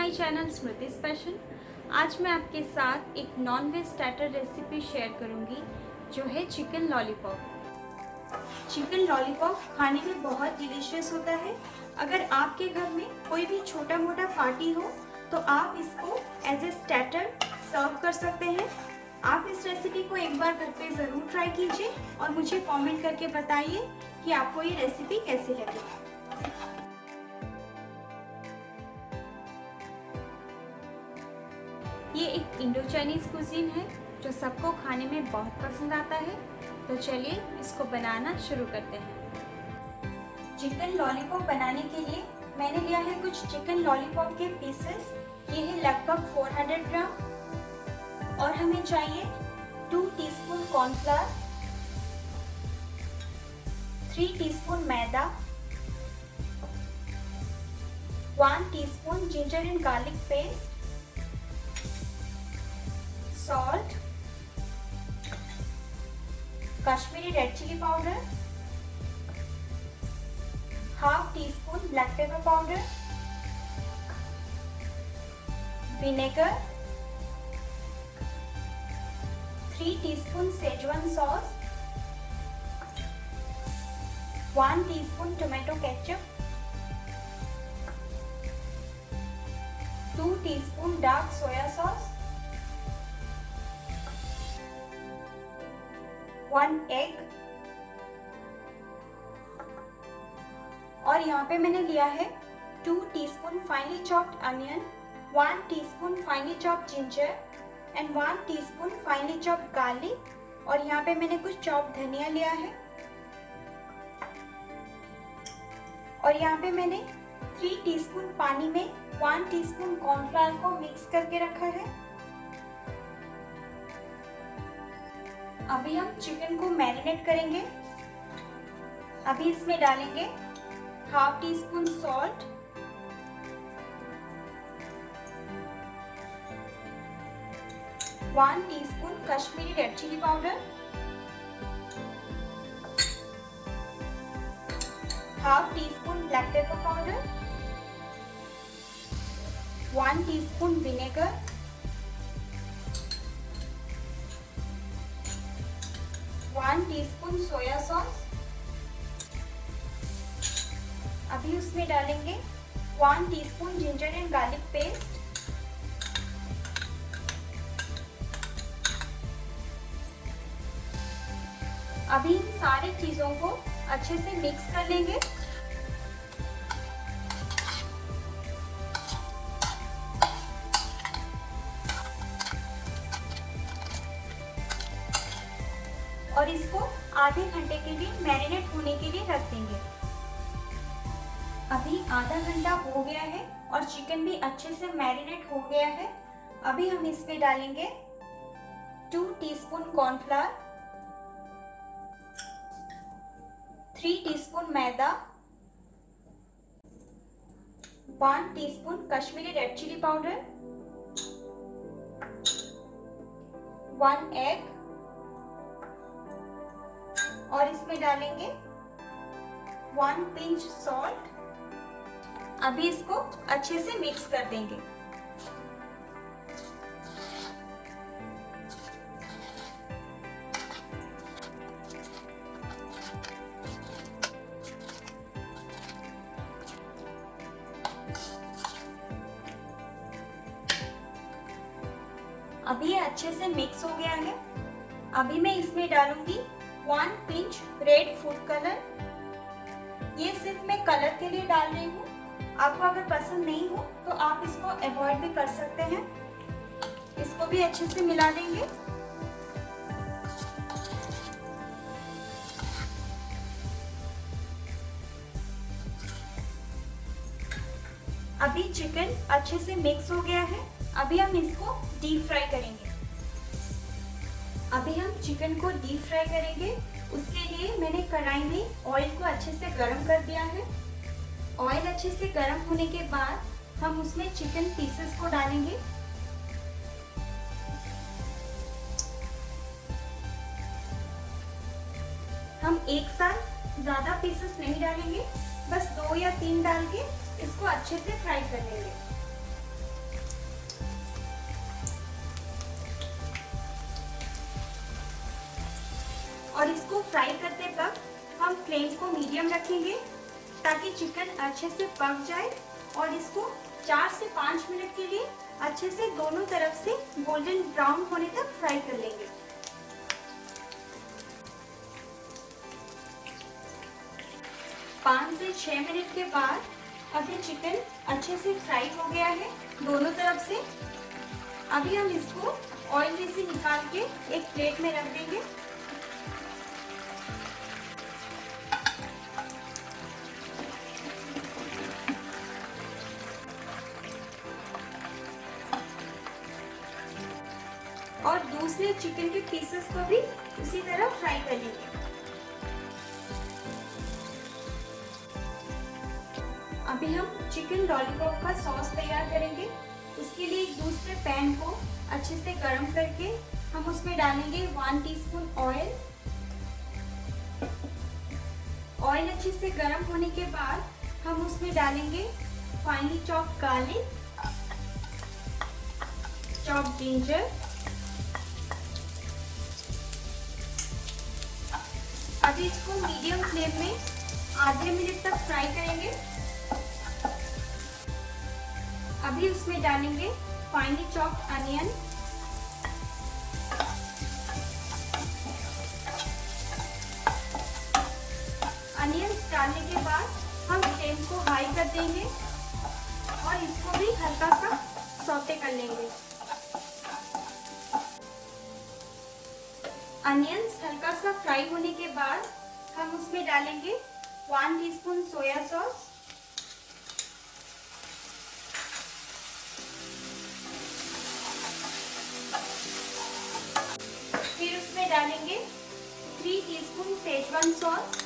My channel Smriti special. आज मैं आपके साथ एक non veg starter recipe share करूंगी जो है चिकन लॉलीपॉप। चिकन लॉलीपॉप खाने में बहुत डिलीशियस होता है। अगर आपके घर में कोई भी छोटा मोटा पार्टी हो तो आप इसको एज ए स्टार्टर सर्व कर सकते हैं। आप इस रेसिपी को एक बार घर पे ज़रूर ट्राई कीजिए और मुझे कमेंट करके बताइए कि आपको ये रेसिपी कैसी लगी। ये एक इंडो चाइनीज़ कुजीन है जो सबको खाने में बहुत पसंद आता है। तो चलिए इसको बनाना शुरू करते हैं। चिकन लॉलीपॉप बनाने के लिए मैंने लिया है कुछ चिकन लॉलीपॉप के पीसेस। ये है लगभग 400 ग्राम। और हमें चाहिए 2 टीस्पून कॉर्नफ्लावर, 3 टीस्पून मैदा, 1 teaspoon ginger and garlic paste, salt, Kashmiri red chilli powder, half teaspoon black pepper powder, vinegar, 3 teaspoon schezwan sauce, 1 teaspoon tomato ketchup, 2 teaspoon dark soya sauce, 1 egg. और यहाँ पे मैंने लिया है 2 teaspoon finally chopped onion, 1 teaspoon finally chopped ginger and 1 teaspoon finally chopped garlic. और यहाँ पे मैंने कुछ चॉप्ड धनिया लिया है। और यहाँ पे मैंने 3 टीस्पून पानी में 1 टीस्पून कॉर्नफ्लावर को मिक्स करके रखा है। अभी हम चिकन को मैरिनेट करेंगे। अभी इसमें डालेंगे half teaspoon salt, 1 teaspoon Kashmiri red chilli powder, half teaspoon black pepper powder, 1 teaspoon vinegar, 1 teaspoon soya sauce. अभी उसमें डालेंगे 1 teaspoon ginger and garlic paste, अभी इन सारी चीजों को अच्छे से मिक्स कर लेंगे। और इसको आधे घंटे के लिए मैरिनेट होने के लिए रख देंगे। अभी आधा घंटा हो गया है और चिकन भी अच्छे से मैरिनेट हो गया है। अभी हम इसमें डालेंगे 2 टीस्पून कॉर्नफ्लावर, 3 टीस्पून मैदा, 1 teaspoon Kashmiri red chilli powder, 1 egg. और इसमें डालेंगे 1 पिंच सॉल्ट। अभी इसको अच्छे से मिक्स कर देंगे। अभी ये अच्छे से मिक्स हो गया है। अभी मैं इसमें डालूंगी 1 पिंच रेड फूड कलर। ये सिर्फ मैं कलर के लिए डाल रही हूँ। आपको अगर पसंद नहीं हो तो आप इसको अवॉइड भी कर सकते हैं। इसको भी अच्छे से मिला देंगे। अभी चिकन अच्छे से मिक्स हो गया है। अभी हम इसको डीप फ्राई करेंगे। अभी हम चिकन को डीप फ्राई करेंगे। उसके लिए मैंने कढ़ाई में ऑयल को अच्छे से गर्म कर दिया है। ऑयल अच्छे से गर्म होने के बाद हम उसमें चिकन पीसेस को डालेंगे। हम एक साथ ज़्यादा पीसेस नहीं डालेंगे, बस 2 या 3 डाल के इसको अच्छे से फ्राई कर लेंगे। फ्राई करते वक्त हम फ्लेम को मीडियम रखेंगे ताकि चिकन अच्छे से पक जाए और इसको 4 से 5 मिनट के लिए अच्छे से दोनों तरफ से गोल्डन ब्राउन होने तक फ्राई कर लेंगे। 5 से 6 मिनट के बाद अभी चिकन अच्छे से फ्राई हो गया है दोनों तरफ से। अभी हम इसको ऑयल में से निकाल के एक प्लेट में रख देंगे। और दूसरे चिकन के पीसेस को भी उसी तरह फ्राई कर लेंगे। अभी हम चिकन लॉलीपॉप का सॉस तैयार करेंगे। उसके लिए एक दूसरे पैन को अच्छे से गर्म करके हम उसमें डालेंगे 1 टीस्पून ऑयल। ऑयल अच्छे से गर्म होने के बाद हम उसमें डालेंगे finally chopped garlic, chopped ginger. अभी इसको मीडियम फ्लेम में आधे मिनट तक फ्राई करेंगे। अभी उसमें डालेंगे फाइनली चॉप्ड अनियन, अनियंस डालने के बाद हम फ्लेम को हाई कर देंगे और इसको भी हल्का सा सौटे कर लेंगे। अनियंस हल्का सा फ्राई होने के बाद हम उसमें डालेंगे 1 टीस्पून सोया सॉस, फिर उसमें डालेंगे 3 टीस्पून सेजवान सॉस,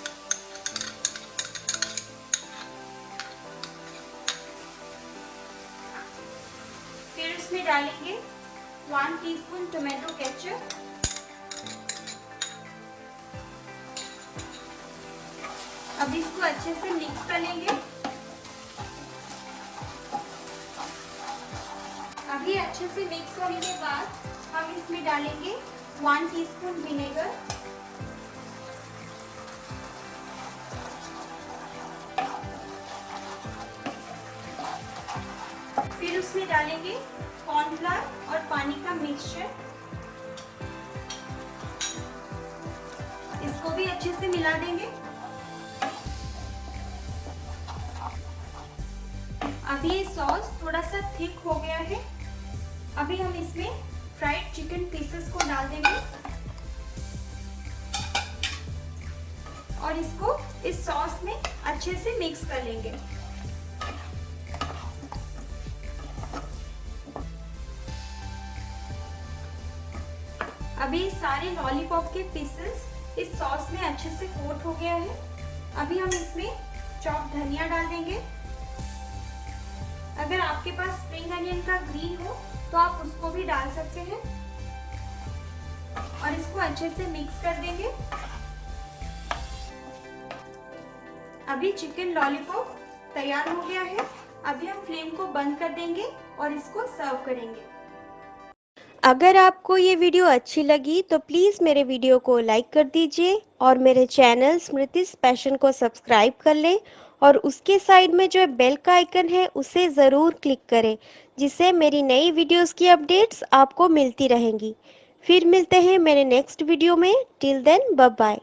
फिर उसमें डालेंगे 1 टीस्पून टोमेटो केचप, अब इसको अच्छे से मिक्स कर लेंगे। अभी अच्छे से मिक्स होने के बाद हम इसमें डालेंगे 1 टीस्पून विनेगर, फिर उसमें डालेंगे कॉर्नफ्लावर और पानी का मिक्सचर। इसको भी अच्छे से मिला देंगे। अभी ये सॉस थोड़ा सा थिक हो गया है। अभी हम इसमें फ्राइड चिकन पीसेस को डाल देंगे और इसको इस सॉस में अच्छे से मिक्स कर लेंगे। अभी सारे लॉलीपॉप के पीसेस इस सॉस में अच्छे से कोट हो गया है। अभी हम इसमें चॉप्ड धनिया डाल देंगे। अगर आपके पास स्प्रिंग अनियन का ग्रीन हो तो आप उसको भी डाल सकते हैं और इसको अच्छे से मिक्स कर देंगे। अभी चिकन लॉलीपॉप तैयार हो गया है। अभी हम फ्लेम को बंद कर देंगे और इसको सर्व करेंगे। अगर आपको ये वीडियो अच्छी लगी तो प्लीज़ मेरे वीडियो को लाइक कर दीजिए और मेरे चैनल स्मृतिस पैशन को सब्सक्राइब कर लें और उसके साइड में जो बेल का आइकन है उसे ज़रूर क्लिक करें, जिससे मेरी नई वीडियोस की अपडेट्स आपको मिलती रहेंगी। फिर मिलते हैं मेरे नेक्स्ट वीडियो में। Till then bye bye.